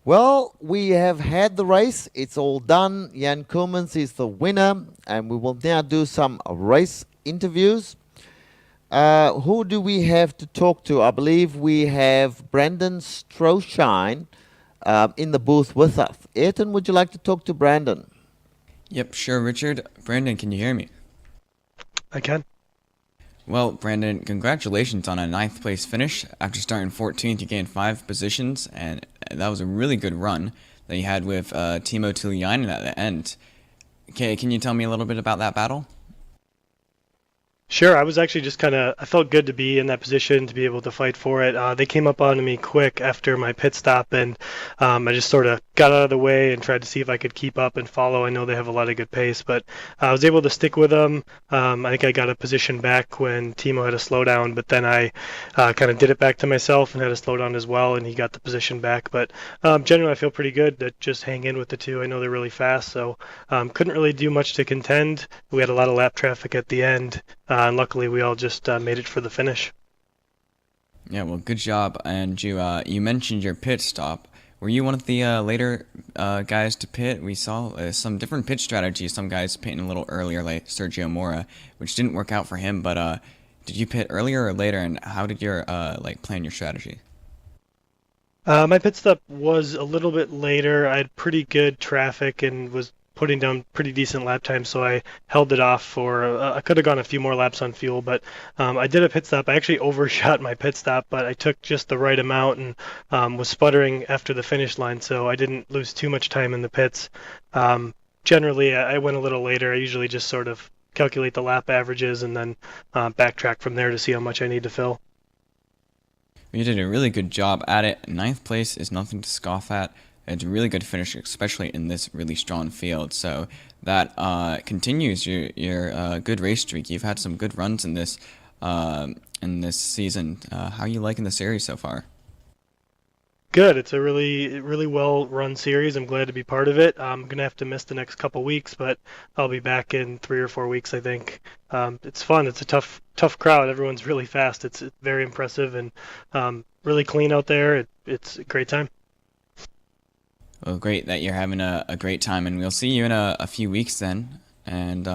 Well, we have had the race. It's all done. Jan Koemans is the winner, and we will now do some race interviews. Who do we have to talk to? I believe we have Brandon Stroshine in the booth with us. Ayrton, would you like to talk to Brandon? Yep, sure, Richard. Brandon, can you hear me? I can. Well, Brandon, congratulations on a 9th place finish. After starting 14th, you gained 5 positions, and that was a really good run that you had with Timo Tuliainen at the end. Okay, can you tell me a little bit about that battle? Sure, I was actually just I felt good to be in that position to be able to fight for it. They came up on me quick after my pit stop, and I just sort of got out of the way and tried to see if I could keep up and follow. I know they have a lot of good pace, but I was able to stick with them. I think I got a position back when Timo had a slowdown, but then I kind of did it back to myself and had a slowdown as well, and he got the position back. But generally, I feel pretty good to just hang in with the two. I know they're really fast, so couldn't really do much to contend. We had a lot of lap traffic at the end. And luckily, we all just made it for the finish. Yeah, well, good job. And you mentioned your pit stop. Were you one of the later guys to pit? We saw some different pit strategies. Some guys pitting a little earlier, like Sergio Mora, which didn't work out for him. But did you pit earlier or later? And how did your plan your strategy? My pit stop was a little bit later. I had pretty good traffic and was putting down pretty decent lap time, so I held it off for, I could have gone a few more laps on fuel, but I did a pit stop. I actually overshot my pit stop, but I took just the right amount and was sputtering after the finish line, so I didn't lose too much time in the pits. Generally, I went a little later. I usually just sort of calculate the lap averages and then backtrack from there to see how much I need to fill. You did a really good job at it. 9th place is nothing to scoff at. It's a really good finish, especially in this really strong field. So that continues your good race streak. You've had some good runs in this season. How are you liking the series so far? Good. It's a really well-run series. I'm glad to be part of it. I'm gonna have to miss the next couple weeks, but I'll be back in 3 or 4 weeks, I think. It's fun. It's a tough crowd. Everyone's really fast. It's very impressive and really clean out there. It's a great time. Well, great that you're having a great time, and we'll see you in a few weeks then. And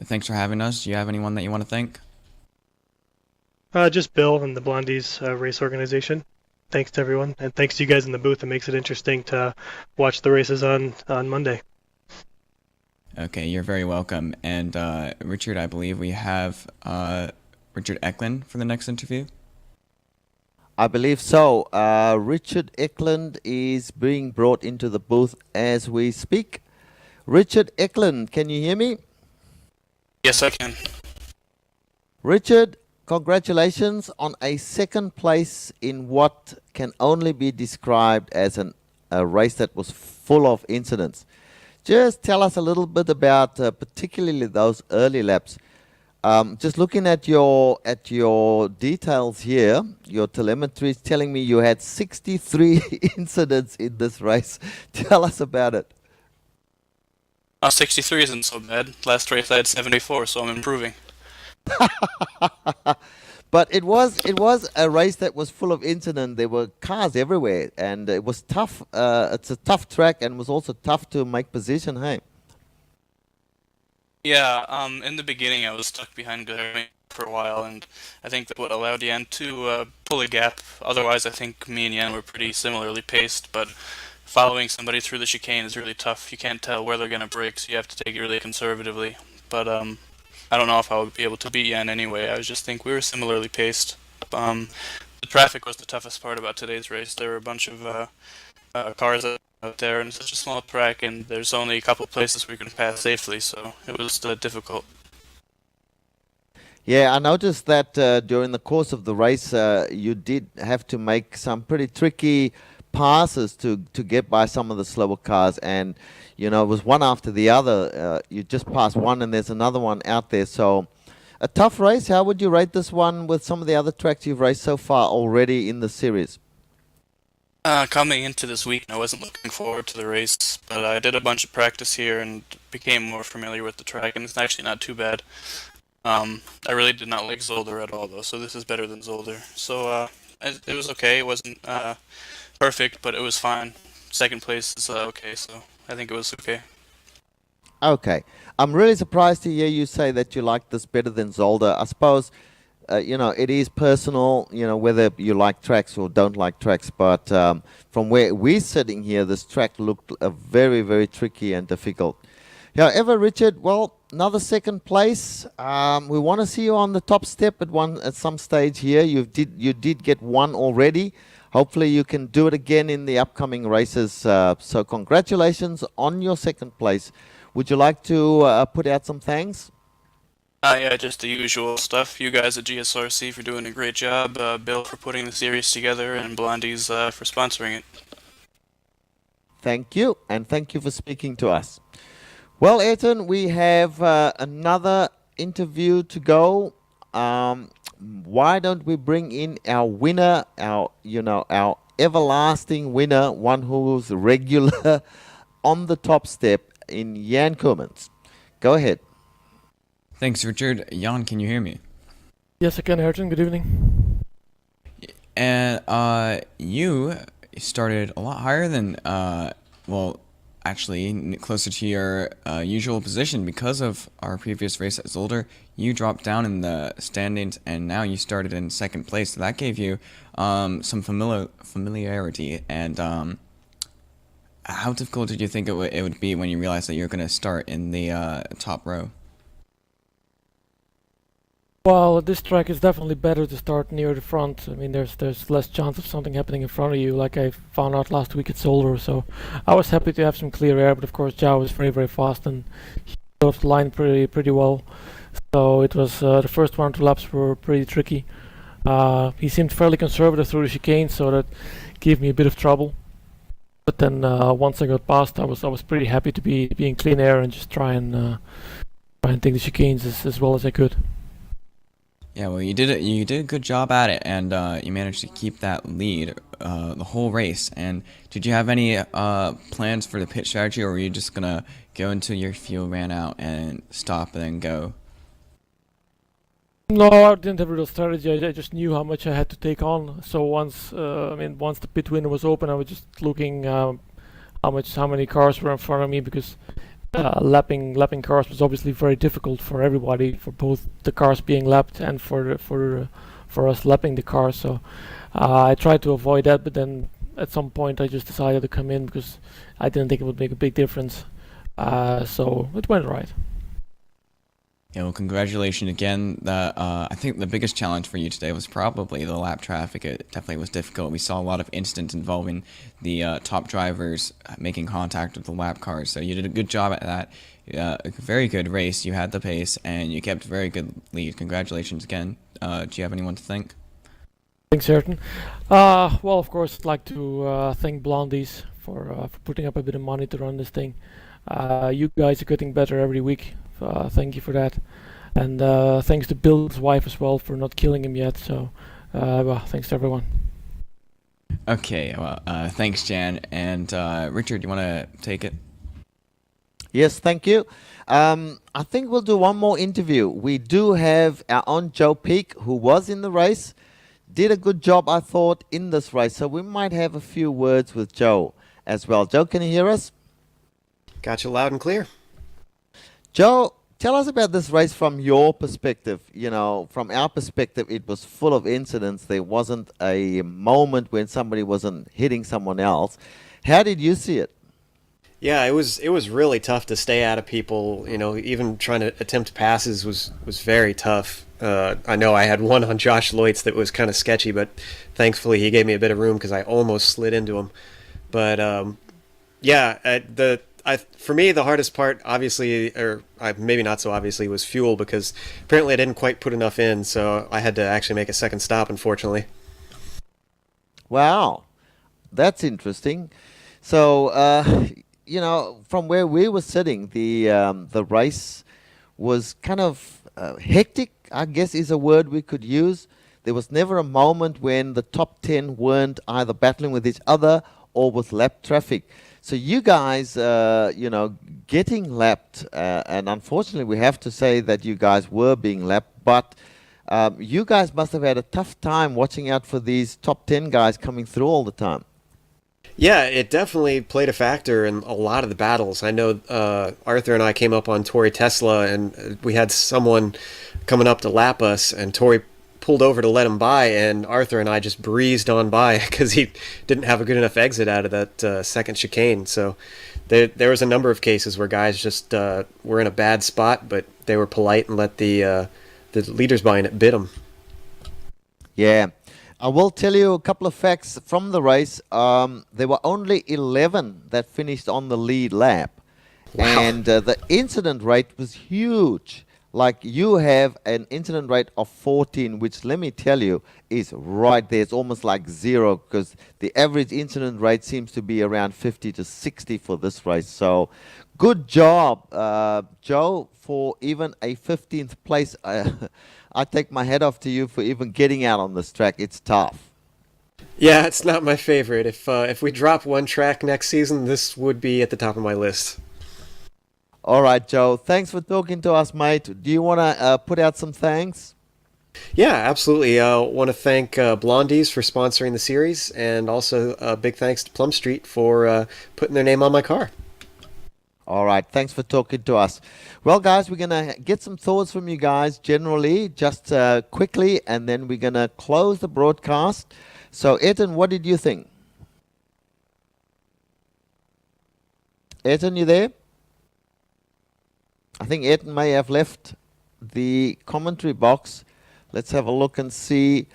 thanks for having us. Do you have anyone that you want to thank? Just Bill and the Blondies race organization. Thanks to everyone, and thanks to you guys in the booth. It makes it interesting to watch the races on Monday. Okay, you're very welcome. And Richard, I believe we have Richard Eklund for the next interview. I believe so. Richard Eklund is being brought into the booth as we speak. Richard Eklund, can you hear me? Yes, I can. Richard, congratulations on a 2nd place in what can only be described as a race that was full of incidents. Just tell us a little bit about particularly those early laps. Just looking at your details here, your telemetry is telling me you had 63 incidents in this race. Tell us about it. 63 isn't so bad. Last race I had 74, so I'm improving. But it was a race that was full of incident. There were cars everywhere, and it was tough. It's a tough track, and was also tough to make position. Hey. Yeah, in the beginning I was stuck behind Guilherme for a while, and I think that what allowed Jan to pull a gap. Otherwise, I think me and Jan were pretty similarly paced, but following somebody through the chicane is really tough. You can't tell where they're going to brake, so you have to take it really conservatively. But I don't know if I would be able to beat Jan anyway. I just think we were similarly paced. The traffic was the toughest part about today's race. There were a bunch of cars out there, and it's such a small track, and there's only a couple places we can pass safely, so it was difficult. Yeah, I noticed that during the course of the race, you did have to make some pretty tricky passes to get by some of the slower cars, and you know, it was one after the other. You just passed one, and there's another one out there. So, a tough race. How would you rate this one with some of the other tracks you've raced so far already in the series? Coming into this week, I wasn't looking forward to the race, but I did a bunch of practice here and became more familiar with the track, and it's actually not too bad. I really did not like Zolder at all, though, so this is better than Zolder. So it was okay. It wasn't perfect, but it was fine. Second place is okay, so I think it was okay. Okay. I'm really surprised to hear you say that you like this better than Zolder. I suppose, it is personal, whether you like tracks or don't like tracks. But from where we're sitting here, this track looked very, very tricky and difficult. However, Richard, well, another second place. We want to see you on the top step at some stage here. You did get one already. Hopefully you can do it again in the upcoming races. So congratulations on your second place. Would you like to put out some thanks? Yeah, just the usual stuff. You guys at GSRC for doing a great job, Bill for putting the series together, and Blondies for sponsoring it. Thank you, and thank you for speaking to us. Well, Ayrton, we have another interview to go. Why don't we bring in our winner, our everlasting winner, one who's regular on the top step in Jan Koemans. Go ahead. Thanks, Richard. Jan, can you hear me? Yes, I can, Ayrton. Good evening. And you started a lot higher than, actually closer to your usual position because of our previous race at Zolder. You dropped down in the standings, and now you started in second place. So that gave you some familiarity. And how difficult did you think it would be when you realized that you were going to start in the top row? Well, this track is definitely better to start near the front. I mean, there's less chance of something happening in front of you, like I found out last week at Zolder. So I was happy to have some clear air, but of course Zhao was very, very fast and he got off the line pretty well. So it was the first 1 or 2 laps were pretty tricky. He seemed fairly conservative through the chicane, so that gave me a bit of trouble. But then once I got past, I was pretty happy to be in clean air and just try and take the chicanes as well as I could. Yeah, well, you did it. You did a good job at it, and you managed to keep that lead the whole race. And did you have any plans for the pit strategy, or were you just gonna go until your fuel ran out and stop and then go? No, I didn't have a real strategy. I just knew how much I had to take on. So once the pit window was open, I was just looking how many cars were in front of me, because lapping cars was obviously very difficult for everybody, for both the cars being lapped and for us lapping the cars. So I tried to avoid that, but then at some point I just decided to come in because I didn't think it would make a big difference. So it went right. Yeah, well, congratulations again. I think the biggest challenge for you today was probably the lap traffic. It definitely was difficult. We saw a lot of incidents involving the top drivers making contact with the lap cars, so you did a good job at that. A very good race. You had the pace, and you kept a very good lead. Congratulations again. Do you have anyone to thank? Thanks, Ayrton. Well, of course, I'd like to thank Blondies for putting up a bit of money to run this thing. You guys are getting better every week. Thank you for that, and thanks to Bill's wife as well for not killing him yet. So, well, thanks to everyone. Okay, well, thanks, Jan. And Richard, you want to take it? Yes, thank you. I think we'll do one more interview. We do have our own Joe Peak, who was in the race, did a good job, I thought, in this race. So we might have a few words with Joe as well. Joe, can you hear us? Got you loud and clear. Joe, tell us about this race from your perspective. From our perspective, it was full of incidents. There wasn't a moment when somebody wasn't hitting someone else. How did you see it? Yeah, it was really tough to stay out of people. Even trying to attempt passes was very tough. I know I had one on Josh Leutz that was kind of sketchy, but thankfully he gave me a bit of room because I almost slid into him. But for me, the hardest part, obviously, or maybe not so obviously, was fuel, because apparently I didn't quite put enough in, so I had to actually make a second stop, unfortunately. Wow, that's interesting. So, from where we were sitting, the race was kind of hectic, I guess is a word we could use. There was never a moment when the top 10 weren't either battling with each other or with lap traffic. So you guys, getting lapped, and unfortunately we have to say that you guys were being lapped, but you guys must have had a tough time watching out for these top 10 guys coming through all the time. Yeah, it definitely played a factor in a lot of the battles. I know Arthur and I came up on Tori Tesla, and we had someone coming up to lap us, and Tori pulled over to let him by, and Arthur and I just breezed on by because he didn't have a good enough exit out of that second chicane. So there was a number of cases where guys just were in a bad spot, but they were polite and let the leaders behind it bid them. Yeah. I will tell you a couple of facts from the race. There were only 11 that finished on the lead lap. Wow. And the incident rate was huge. Like, you have an incident rate of 14, which, let me tell you, is right there. It's almost like zero, because the average incident rate seems to be around 50 to 60 for this race. So good job, Joe, for even a 15th place. I take my hat off to you for even getting out on this track. It's tough. Yeah, it's not my favorite. If we drop one track next season, this would be at the top of my list. All right, Joe. Thanks for talking to us, mate. Do you want to put out some thanks? Yeah, absolutely. I want to thank Blondies for sponsoring the series, and also big thanks to Plum Street for putting their name on my car. All right, thanks for talking to us. Well, guys, we're going to get some thoughts from you guys generally, just quickly, and then we're going to close the broadcast. So, Etan, what did you think? Etan, you there? I think Etan may have left the commentary box. Let's have a look and see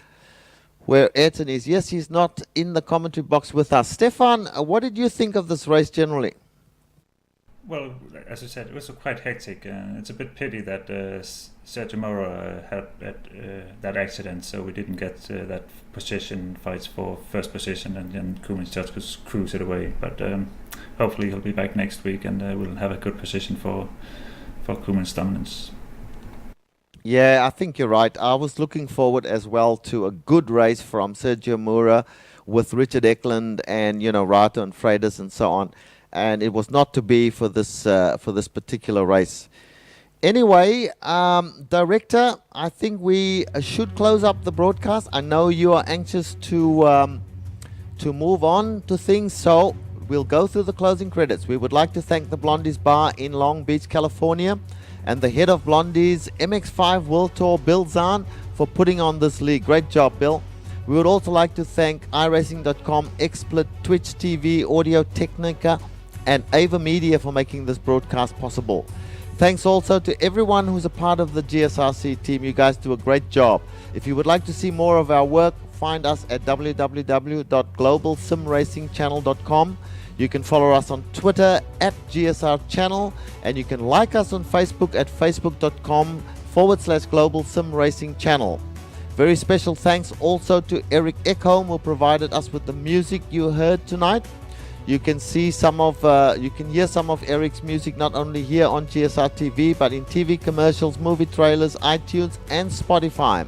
where Etan is. Yes, he's not in the commentary box with us. Stefan, what did you think of this race generally? Well, as I said, it was quite hectic. It's a bit pity that Sergio Mora had that accident, so we didn't get that position fights for first position, and then Koeman's just could cruise it away. But hopefully he'll be back next week, and we'll have a good position for Koeman's dominance. Yeah, I think you're right. I was looking forward as well to a good race from Sergio Mora with Richard Eklund and, Rato and Freitas and so on. And it was not to be for this particular race. Anyway, Director, I think we should close up the broadcast. I know you are anxious to move on to things, so we'll go through the closing credits. We would like to thank the Blondies Bar in Long Beach, California, and the head of Blondies MX5 World Tour, Bill Zahn, for putting on this league. Great job, Bill. We would also like to thank iRacing.com, XSplit, Twitch TV, Audio Technica, and Ava Media for making this broadcast possible. Thanks also to everyone who's a part of the GSRC team. You guys do a great job. If you would like to see more of our work, find us at www.globalsimracingchannel.com. You can follow us on Twitter at GSR Channel, and you can like us on Facebook at facebook.com/Global Sim Racing Channel. Very special thanks also to Eric Ekholm, who provided us with the music you heard tonight. You can hear some of Eric's music not only here on GSR TV, but in TV commercials, movie trailers, iTunes, and Spotify.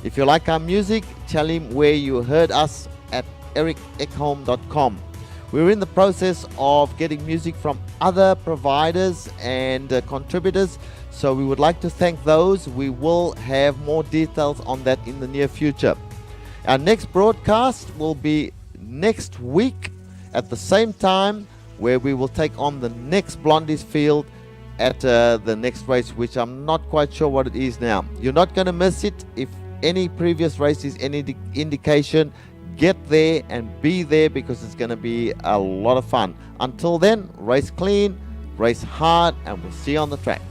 If you like our music, tell him where you heard us at ericekholm.com. We're in the process of getting music from other providers and contributors, so we would like to thank those. We will have more details on that in the near future. Our next broadcast will be next week at the same time, where we will take on the next Blondies field at the next race, which I'm not quite sure what it is now. You're not going to miss it. If any previous race is any indication, get there and be there, because it's going to be a lot of fun. Until then, race clean, race hard, and we'll see you on the track.